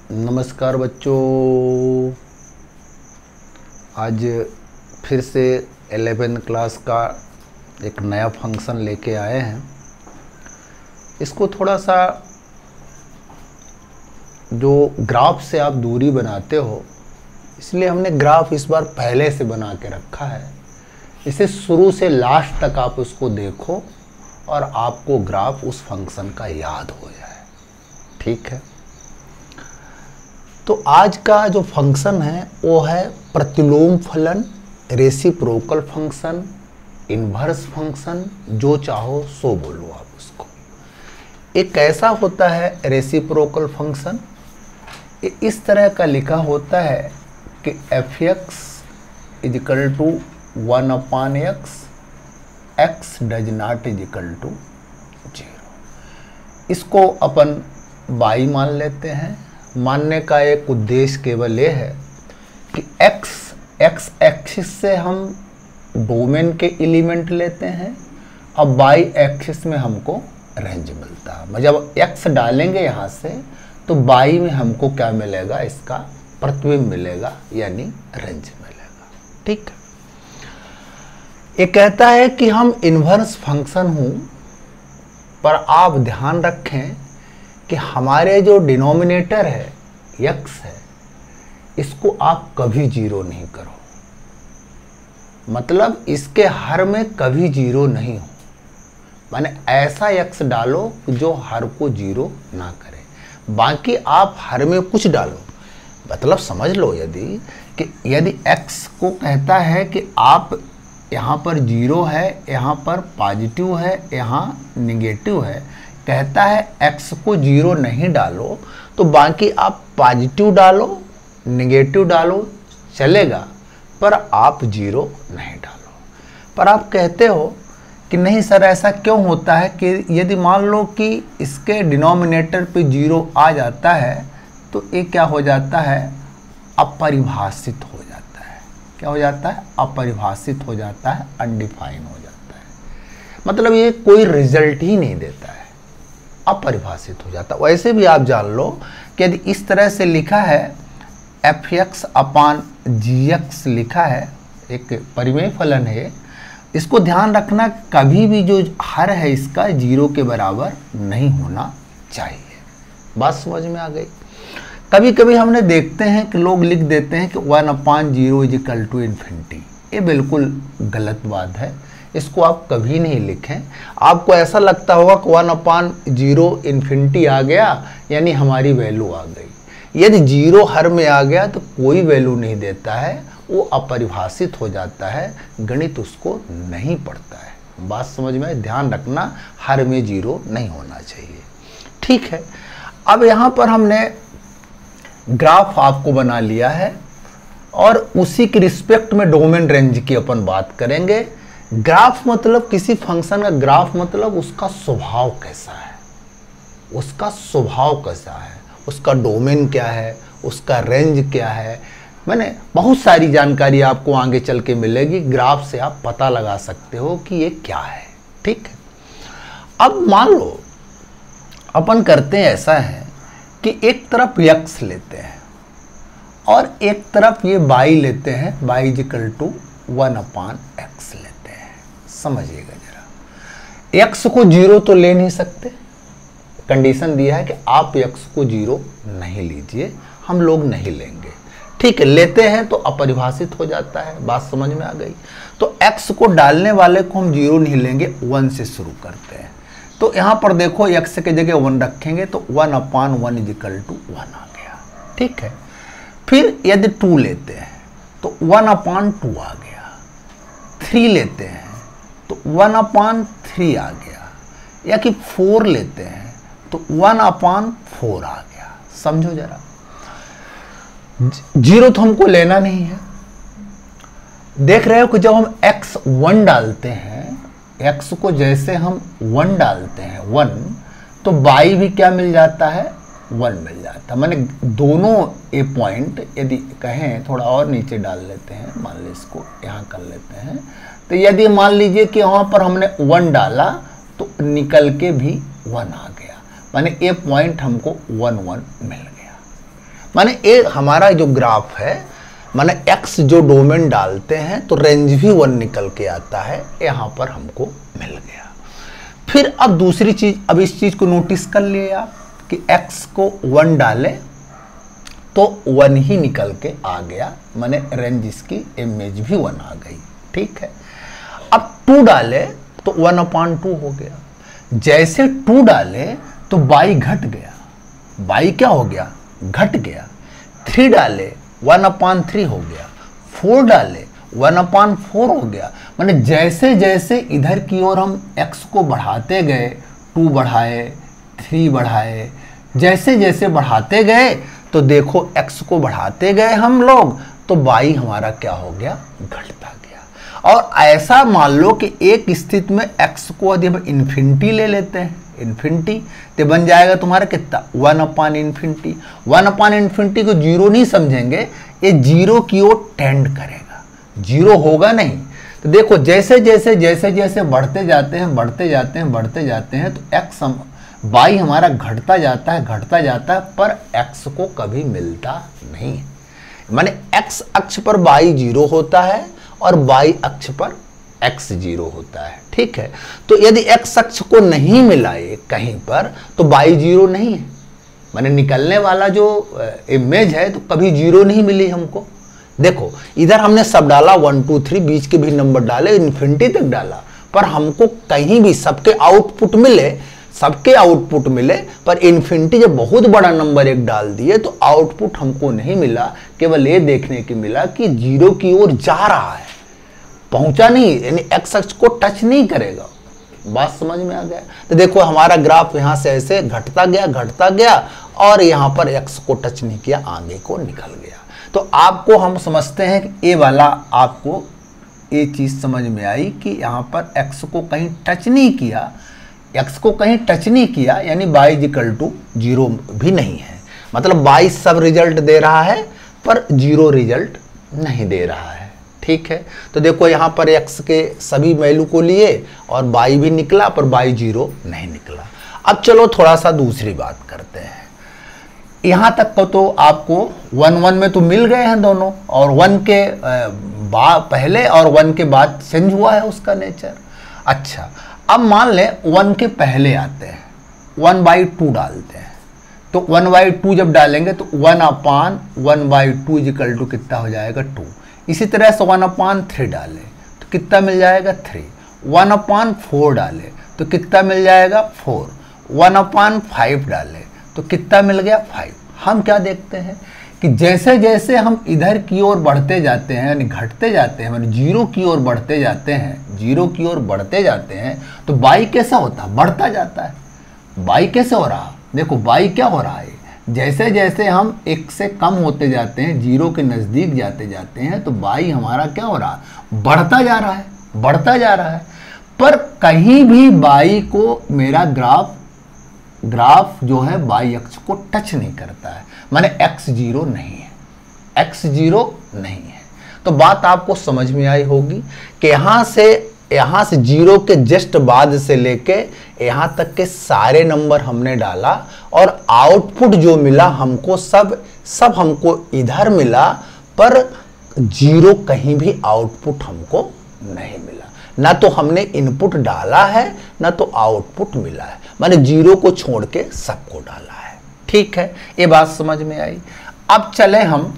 नमस्कार बच्चों। आज फिर से 11th क्लास का एक नया फंक्शन लेके आए हैं। इसको थोड़ा सा जो ग्राफ से आप दूरी बनाते हो, इसलिए हमने ग्राफ इस बार पहले से बना के रखा है। इसे शुरू से लास्ट तक आप उसको देखो और आपको ग्राफ उस फंक्शन का याद हो जाए। ठीक है, तो आज का जो फंक्शन है वो है प्रतिलोम फलन, रेसिप्रोकल फंक्शन, इन्वर्स फंक्शन, जो चाहो सो बोलो आप उसको। एक कैसा होता है रेसिप्रोकल फंक्शन, ये इस तरह का लिखा होता है कि fx is equal to 1/x, x does not is equal to 0। इसको अपन y मान लेते हैं। मानने का एक उद्देश्य केवल ये है कि x एक्सिस से हम डोमेन के एलिमेंट लेते हैं, अब y एक्सिस में हमको रेंज मिलता है। जब x डालेंगे यहाँ से तो y में हमको क्या मिलेगा, इसका प्रतिबिंब मिलेगा, यानी रेंज मिलेगा। ठीक है, ये कहता है कि हम इन्वर्स फंक्शन हूँ, पर आप ध्यान रखें कि हमारे जो डिनोमिनेटर है x है, इसको आप कभी जीरो नहीं करो। मतलब इसके हर में कभी जीरो नहीं हो, माने ऐसा x डालो जो हर को जीरो ना करे। बाकी आप हर में कुछ डालो, मतलब समझ लो यदि x को कहता है कि आप यहाँ पर जीरो है, यहाँ पर पॉजिटिव है, यहाँ निगेटिव है, कहता है x को जीरो नहीं डालो, तो बाकी आप पॉजिटिव डालो, निगेटिव डालो, चलेगा, पर आप जीरो नहीं डालो। पर आप कहते हो कि नहीं सर, ऐसा क्यों होता है कि यदि मान लो कि इसके डिनोमिनेटर पे जीरो आ जाता है तो ये क्या हो जाता है, अपरिभाषित हो जाता है। क्या हो जाता है? अपरिभाषित हो जाता है, अनडिफाइन हो जाता है। मतलब ये कोई रिजल्ट ही नहीं देता है, अपरिभाषित हो जाता है। वैसे भी आप जान लो कि यदि इस तरह से लिखा है f(x/gx) लिखा है, एक परिमेय फलन है, इसको ध्यान रखना, कभी भी जो हर है इसका जीरो के बराबर नहीं होना चाहिए। बात समझ में आ गई? कभी कभी हमने देखते हैं कि लोग लिख देते हैं कि 1/0 इजिकल टू इन्फिनिटी। ये बिल्कुल गलत बात है, इसको आप कभी नहीं लिखें। आपको ऐसा लगता होगा कि 1/0 इन्फिनिटी आ गया यानी हमारी वैल्यू आ गई। यदि जीरो हर में आ गया तो कोई वैल्यू नहीं देता है, वो अपरिभाषित हो जाता है, गणित उसको नहीं पढ़ता है। बात समझ में? ध्यान रखना, हर में जीरो नहीं होना चाहिए। ठीक है, अब यहाँ पर हमने ग्राफ आपको बना लिया है और उसी के रिस्पेक्ट में डोमेन रेंज की अपन बात करेंगे। ग्राफ मतलब किसी फंक्शन का ग्राफ मतलब उसका स्वभाव कैसा है, उसका स्वभाव कैसा है, उसका डोमेन क्या है, उसका रेंज क्या है। मैंने बहुत सारी जानकारी आपको आगे चल के मिलेगी। ग्राफ से आप पता लगा सकते हो कि ये क्या है। ठीक है, अब मान लो अपन करते हैं ऐसा है कि एक तरफ x लेते हैं और एक तरफ ये y लेते हैं, y इजिकल टू 1/x लेते हैं। समझिएगा जरा, x को जीरो तो ले नहीं सकते, कंडीशन दिया है कि आप x को जीरो नहीं लीजिए, हम लोग नहीं लेंगे। ठीक है, लेते हैं तो अपरिभाषित हो जाता है। बात समझ में आ गई? तो x को डालने वाले को हम जीरो नहीं लेंगे, 1 से शुरू करते हैं। तो यहाँ पर देखो x के जगह 1 रखेंगे तो 1/1 इजिकल टू 1 आ गया। ठीक है, फिर यदि 2 लेते हैं तो 1/2 आ गया। 3 लेते हैं तो 1/3 आ गया, या कि 4 लेते हैं तो 1/4 आ गया। समझो जरा, जीरो तो हमको लेना नहीं है। देख रहे हो कि जब हम x1 डालते हैं, x को जैसे हम 1 डालते हैं 1, तो y भी क्या मिल जाता है, 1 मिल जाता है। माने दोनों ए पॉइंट यदि कहें थोड़ा और नीचे डाल लेते हैं, मान लीजिए इसको यहाँ कर लेते हैं, तो यदि मान लीजिए कि वहाँ पर हमने 1 डाला तो निकल के भी 1 आ गया, माने ए पॉइंट हमको 1 1 मिल गया। माने ये हमारा जो ग्राफ है, माने x जो डोमेन डालते हैं तो रेंज भी 1 निकल के आता है, यहाँ पर हमको मिल गया। फिर अब दूसरी चीज, अब इस चीज को नोटिस कर लिए आप कि x को 1 डाले तो 1 ही निकल के आ गया, माने रेंज इसकी इमेज भी 1 आ गई। ठीक है, अब 2 डाले तो 1/2 हो गया। जैसे 2 डाले तो y घट गया, y क्या हो गया, घट गया। 3 डाले 1/3 हो गया। 4 डाले 1/4 हो गया। माने जैसे जैसे इधर की ओर हम x को बढ़ाते गए, 2 बढ़ाए, 3 बढ़ाए, जैसे जैसे बढ़ाते गए तो देखो x को बढ़ाते गए हम लोग तो y हमारा क्या हो गया, घटता गया। और ऐसा मान लो कि एक स्थिति में x को यदि हम इन्फिनिटी ले लेते हैं, इन्फिनिटी, तो बन जाएगा तुम्हारा कितना, 1/∞। 1/∞ को जीरो नहीं समझेंगे, ये जीरो की ओर टेंड करेगा, जीरो होगा नहीं। तो देखो जैसे जैसे जैसे जैसे बढ़ते जाते हैं बढ़ते जाते हैं बढ़ते जाते हैं तो x y हमारा घटता जाता है घटता जाता है, पर x को कभी मिलता नहीं है। माने x अक्ष पर y 0 होता है और y अक्ष पर x 0 होता है। ठीक है, तो यदि x अक्ष को नहीं मिला ये कहीं पर तो y 0 नहीं है, माने निकलने वाला जो इमेज है तो कभी 0 नहीं मिली हमको। देखो इधर हमने सब डाला 1 2 3, बीच के भी नंबर डाले, इन्फिनिटी तक डाला, पर हमको कहीं भी सबके आउटपुट मिले, सबके आउटपुट मिले, पर इन्फिनिटी जब बहुत बड़ा नंबर एक डाल दिए तो आउटपुट हमको नहीं मिला। केवल ये देखने की मिला कि 0 की ओर जा रहा है, पहुंचा नहीं, यानी x अक्ष को टच नहीं करेगा। बात समझ में आ गया। तो देखो हमारा ग्राफ यहां से ऐसे घटता गया और यहां पर x को टच नहीं किया, आगे को निकल गया। तो आपको हम समझते हैं कि ये वाला आपको ये चीज समझ में आई कि यहां पर x को कहीं टच नहीं किया, x को कहीं टच नहीं किया, यानी y = 0 भी नहीं है। मतलब y सब रिजल्ट दे रहा है पर 0 रिजल्ट नहीं दे रहा है। ठीक है, तो देखो यहाँ पर x के सभी वैल्यू को लिए और y भी निकला पर y 0 नहीं निकला। अब चलो थोड़ा सा दूसरी बात करते हैं। यहाँ तक को तो आपको 1 1 में तो मिल गए हैं दोनों, और 1 के पहले और 1 के बाद चेंज हुआ है उसका नेचर। अच्छा, अब मान लें 1 के पहले आते हैं, 1/2 डालते हैं, तो 1/2 जब डालेंगे तो 1/1/2 = कितना हो जाएगा, 2। इसी तरह से 1/3 डाले तो कितना मिल जाएगा, 3। 1/4 डाले तो कितना मिल जाएगा, 4। 1/5 डाले तो कितना मिल गया, 5। हम क्या देखते हैं कि जैसे जैसे हम इधर की ओर बढ़ते जाते हैं, यानी घटते जाते हैं, यानी 0 की ओर बढ़ते जाते हैं, 0 की ओर बढ़ते जाते हैं, तो y कैसा होता है, बढ़ता जाता है। y कैसे हो रहा, देखो y क्या हो रहा है, जैसे जैसे हम 1 से कम होते जाते हैं, 0 के नज़दीक जाते जाते हैं, तो y हमारा क्या हो रहा, बढ़ता जा रहा है, बढ़ता जा रहा है। पर कहीं भी y को मेरा ग्राफ जो है y अक्ष को टच नहीं करता है, माने x 0 नहीं है, x 0 नहीं है। तो बात आपको समझ में आई होगी कि यहाँ से 0 के जस्ट बाद से लेके यहाँ तक के सारे नंबर हमने डाला और आउटपुट जो मिला हमको सब हमको इधर मिला, पर 0 कहीं भी आउटपुट हमको नहीं मिला। ना तो हमने इनपुट डाला है ना तो आउटपुट मिला है, माने 0 को छोड़ के सबको डाला है। ठीक है, ये बात समझ में आई। अब चले हम,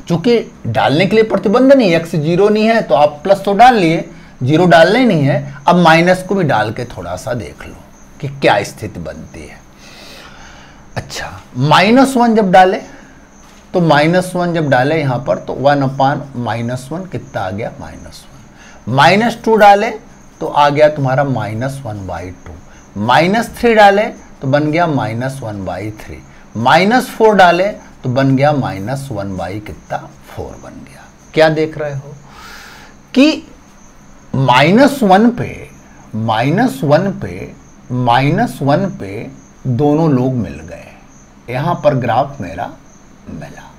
चूंकि डालने के लिए प्रतिबंध नहीं, x 0 नहीं है तो आप प्लस तो डाल लिए, 0 डालना ही नहीं है। अब माइनस को भी डाल के थोड़ा सा देख लो कि क्या स्थिति बनती है। अच्छा, -1 जब डाले तो -1 जब डाले यहां पर तो 1/-1 कितना आ गया, -1। -2 डाले तो आ गया तुम्हारा -1/2। -3 डाले तो बन गया -1/3। -4 डाले तो बन गया -1/4 बन गया। क्या देख रहे हो कि -1 पे दोनों लोग मिल गए, यहां पर ग्राफ मेरा मिला।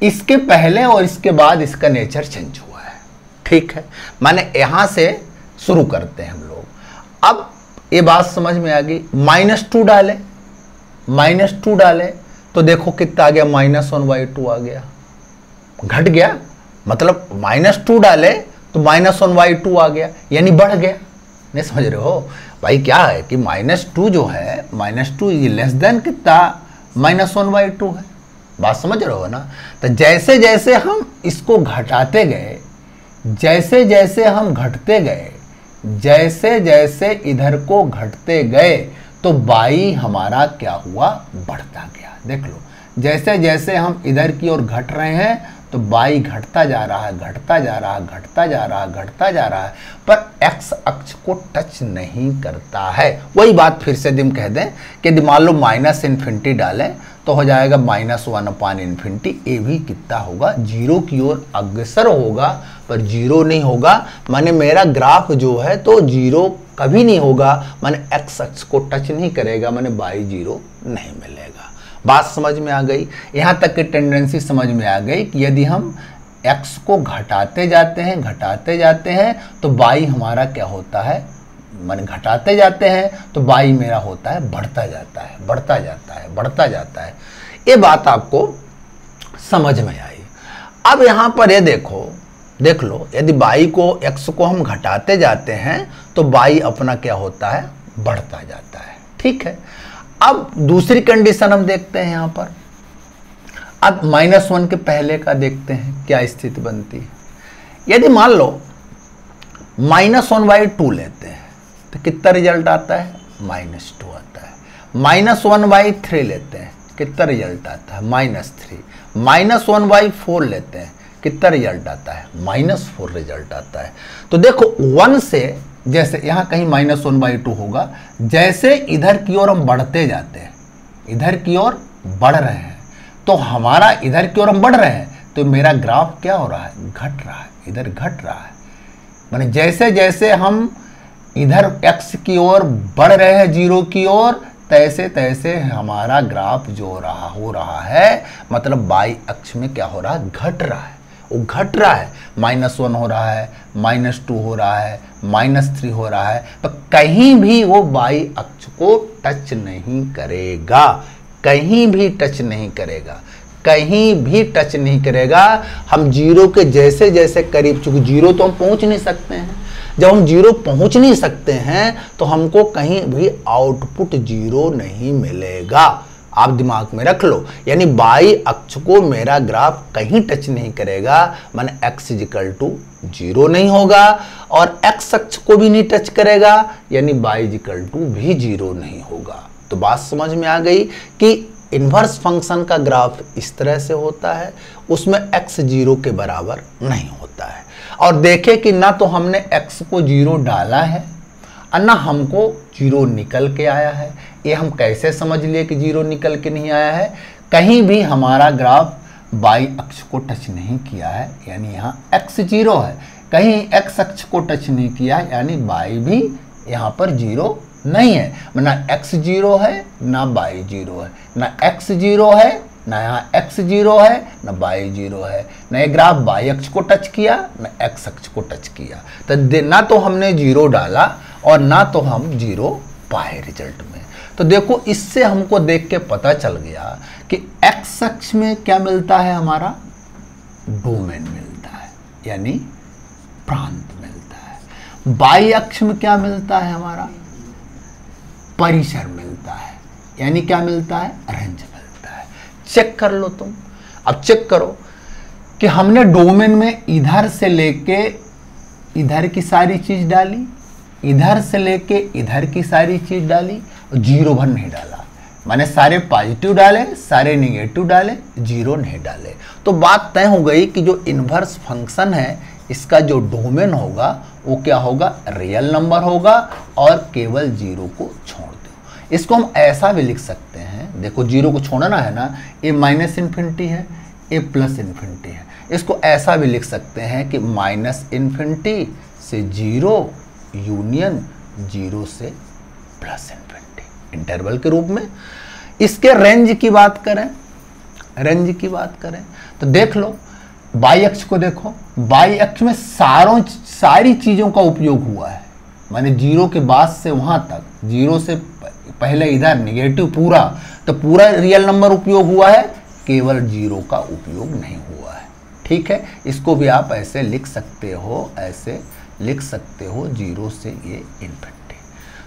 इसके पहले और इसके बाद इसका नेचर चेंज हुआ है। ठीक है, माने यहां से शुरू करते हैं हम लोग। अब ये बात समझ में आ गई। -2 डाले तो देखो कितना आ गया, -1/2 आ गया, घट गया, मतलब -2 डाले तो -1/2 आ गया, यानी बढ़ गया। नहीं समझ रहे हो भाई, क्या है कि -2 जो है, -2 ये लेस देन कितना, -1/2 है। बात समझ रहे हो ना। तो जैसे जैसे हम इसको घटाते गए, जैसे जैसे हम घटते गए, जैसे जैसे इधर को घटते गए, तो बाई हमारा क्या हुआ, बढ़ता गया। देख लो, जैसे जैसे हम इधर की ओर घट रहे हैं तो बाई घटता जा रहा है, घटता जा रहा है, घटता जा रहा है, घटता जा रहा है, पर एक्स अक्ष को टच नहीं करता है। वही बात फिर से हम कह दें कि यदि मान लो -∞ डालें तो हो जाएगा -1/∞। ये भी कितना होगा, 0 की ओर अग्रसर होगा, पर 0 नहीं होगा। माने मेरा ग्राफ जो है तो 0 कभी नहीं होगा, माने एक्स अक्ष को टच नहीं करेगा, माने बाई 0 नहीं मिलेगा। बात समझ में आ गई। यहाँ तक की टेंडेंसी समझ में आ गई कि यदि हम x को घटाते जाते हैं तो बाई हमारा क्या होता है, माने घटाते जाते हैं तो बाई मेरा होता है बढ़ता जाता है, बढ़ता जाता है, बढ़ता जाता है। ये बात आपको समझ में आई। अब यहाँ पर ये देखो, देख लो, यदि बाई को x को हम घटाते जाते हैं तो बाई अपना क्या होता है, बढ़ता जाता है। ठीक है। अब दूसरी कंडीशन हम देखते हैं यहाँ पर। अब -1 के पहले का देखते हैं क्या स्थिति बनती है। यदि मान लो -1/2 लेते हैं तो कितना रिजल्ट आता है, -2 आता है। -1/3 लेते हैं, कितना रिजल्ट आता है, -3। -1/4 लेते हैं, कितना रिजल्ट आता है, -4 रिजल्ट आता है। तो देखो 1 से, जैसे यहाँ कहीं -1/2 होगा, जैसे इधर की ओर हम बढ़ते जाते हैं, इधर की ओर बढ़ रहे हैं, तो हमारा इधर की ओर हम बढ़ रहे हैं तो मेरा ग्राफ क्या हो रहा है, घट रहा है, इधर घट रहा है। माने जैसे जैसे हम इधर x की ओर बढ़ रहे हैं 0 की ओर, तैसे तैसे हमारा ग्राफ जो हो रहा है, मतलब बाई अक्ष में क्या हो रहा है, घट रहा है। वो घट रहा है, -1 हो रहा है, -2 हो रहा है, -3 हो रहा है, तो कहीं भी वो बाई अक्ष को टच नहीं करेगा, कहीं भी टच नहीं करेगा, कहीं भी टच नहीं करेगा। हम 0 के जैसे जैसे करीब, चूंकि 0 तो हम पहुंच नहीं सकते हैं, जब हम 0 पहुंच नहीं सकते हैं तो हमको कहीं भी आउटपुट 0 नहीं मिलेगा। आप दिमाग में रख लो, यानी बाई अक्ष को मेरा ग्राफ कहीं टच नहीं करेगा, माने x = 0 नहीं होगा, और x अक्ष को भी नहीं टच करेगा, यानी y = भी 0 नहीं होगा। तो बात समझ में आ गई कि इन्वर्स फंक्शन का ग्राफ इस तरह से होता है, उसमें x 0 के बराबर नहीं होता है। और देखें कि ना तो हमने x को 0 डाला है और ना हमको 0 निकल के आया है। ये हम कैसे समझ लिए कि 0 निकल के नहीं आया है, कहीं भी हमारा ग्राफ बाई अक्ष को टच नहीं किया है, यानी यहाँ x 0 है, कहीं x अक्ष को टच नहीं किया, यानी बाई भी यहाँ पर 0 नहीं है। ना x 0 है, ना बाई 0 है, ना x 0 है, ना यहाँ x 0 है, ना बाई 0 है, ना ये ग्राफ बाई अक्ष को टच किया, ना x अक्ष को टच किया। तो ना तो हमने 0 डाला और ना तो हम 0 पाए रिजल्ट में। तो देखो, इससे हमको देख के पता चल गया कि x अक्ष में क्या मिलता है, हमारा डोमेन मिलता है, यानी प्रांत मिलता है। बाई अक्ष में क्या मिलता है, हमारा परिसर मिलता है, यानी क्या मिलता है, रेंज मिलता है। चेक कर लो तुम। अब चेक करो कि हमने डोमेन में इधर से लेके इधर की सारी चीज डाली, इधर से लेके इधर की सारी चीज डाली, और 0 भर नहीं डाला, माने सारे पॉजिटिव डाले, सारे निगेटिव डाले, 0 नहीं डाले। तो बात तय हो गई कि जो इन्वर्स फंक्शन है इसका जो डोमेन होगा वो क्या होगा, रियल नंबर होगा, और केवल 0 को छोड़ दो। इसको हम ऐसा भी लिख सकते हैं, देखो 0 को छोड़ना है ना, ये -∞ है, ये +∞ है। इसको ऐसा भी लिख सकते हैं कि -∞ से 0 यूनियन 0 से +∞ इंटरवल के रूप में। इसके रेंज की बात करें, रेंज की बात करें तो देख लो, बाई अक्ष को देखो, बाई अक्ष में सारी चीजों का उपयोग हुआ है, माने जीरो के बाद से वहाँ तक, जीरो से पहले इधर नेगेटिव पूरा, तो पूरा रियल नंबर उपयोग हुआ है, केवल जीरो का उपयोग नहीं हुआ है। ठीक है, इसको भी आप ऐसे लिख सकते हो, ऐसे लिख सकते हो, जीरो से ये इन्फिनिटी।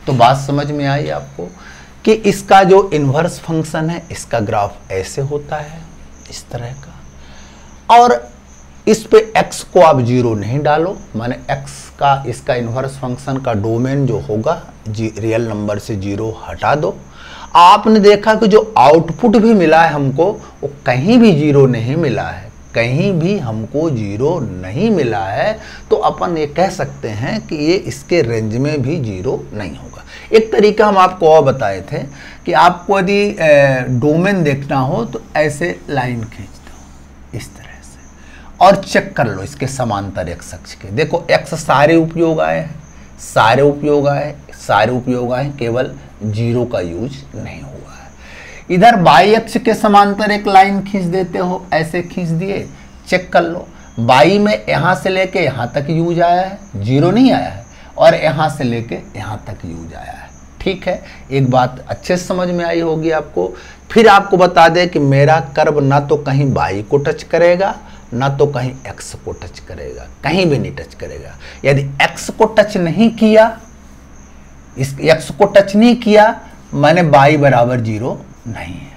तो बात समझ में आई आपको कि इसका जो इन्वर्स फंक्शन है इसका ग्राफ ऐसे होता है, इस तरह का, और इस पे x को आप जीरो नहीं डालो, माने x का इसका इन्वर्स फंक्शन का डोमेन जो होगा रियल नंबर से जीरो हटा दो। आपने देखा कि जो आउटपुट भी मिला है हमको वो कहीं भी जीरो नहीं मिला है, कहीं भी हमको जीरो नहीं मिला है, तो अपन ये कह सकते हैं कि ये इसके रेंज में भी जीरो नहीं होगा। एक तरीका हम आपको और बताए थे कि आपको यदि डोमेन देखना हो तो ऐसे लाइन खींच दो इस तरह से और चेक कर लो इसके समांतर एक्स अक्ष के। देखो एक्स सारे उपयोग आए हैं, सारे उपयोग आए, सारे उपयोग आए, केवल जीरो का यूज नहीं हुआ है। इधर बाई अक्ष के समांतर एक लाइन खींच देते हो, ऐसे खींच दिए, चेक कर लो बाई में यहाँ से लेके यहाँ तक यूज आया है, जीरो नहीं आया है, और यहाँ से लेके यहाँ तक यूज आया है। ठीक है, एक बात अच्छे से समझ में आई होगी आपको। फिर आपको बता दें कि मेरा कर्व ना तो कहीं बाई को टच करेगा, ना तो कहीं एक्स को टच करेगा, कहीं भी नहीं टच करेगा। यदि एक्स को टच नहीं किया, इस एक्स को टच नहीं किया माने बाई बराबर जीरो नहीं है।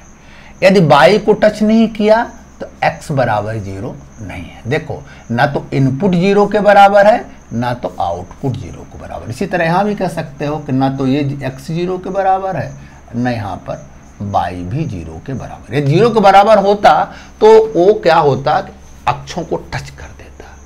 यदि बाई को टच नहीं किया तो x बराबर जीरो नहीं है। देखो ना तो इनपुट जीरो के बराबर है, ना तो आउटपुट जीरो के बराबर। इसी तरह यहाँ भी कह सकते हो कि ना तो ये x जीरो के बराबर है, ना यहाँ पर y भी जीरो के बराबर। ये जीरो के बराबर होता तो वो क्या होता कि अक्षों को टच कर देता।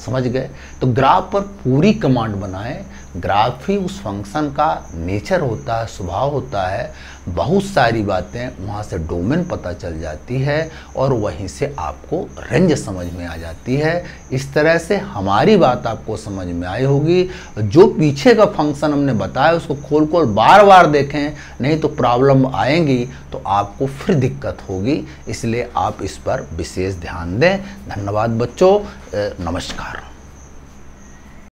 समझ गए? तो ग्राफ पर पूरी कमांड बनाए। ग्राफ ही उस फंक्शन का नेचर होता है, स्वभाव होता है। बहुत सारी बातें वहाँ से डोमेन पता चल जाती है और वहीं से आपको रेंज समझ में आ जाती है। इस तरह से हमारी बात आपको समझ में आई होगी। जो पीछे का फंक्शन हमने बताया उसको खोल खोल बार बार देखें, नहीं तो प्रॉब्लम आएंगी तो आपको फिर दिक्कत होगी। इसलिए आप इस पर विशेष ध्यान दें। धन्यवाद बच्चों, नमस्कार।